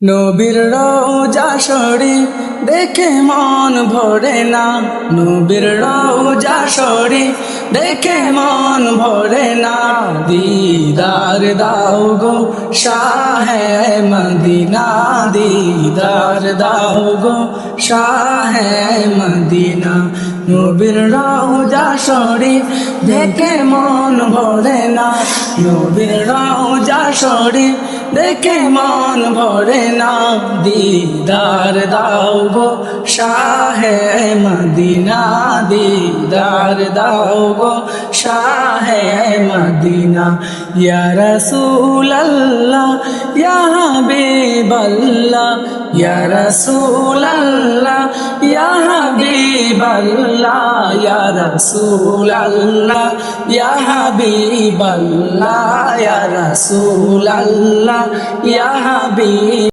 নবীর রওজা শরীফ দেখে মন ভরে না, নবীর রওজা শরীফ দেখে মন ভরে না। দিদার দাও গো শাহে মদিনা, দিদার দাও গো শাহে মদিনা। নবীর রওজা শরীফ দেখে মন ভরে না, নবীর রওজা শরীফ দেখে মন ভরে না। দিদার দাও গো শাহে মদিনা, দিদার দাও গো শাহে মদিনা। ইয়া রাসূলাল্লাহ ইয়া হাবিবাল্লাহ, ইয়া রাসূলাল্লাহ ইয়া হাবিবাল্লাহ, ইয়া রাসূলাল্লাহ ইয়া হাবিবাল্লাহ, ইয়া রাসূলাল্লাহ ইয়া হাবিব।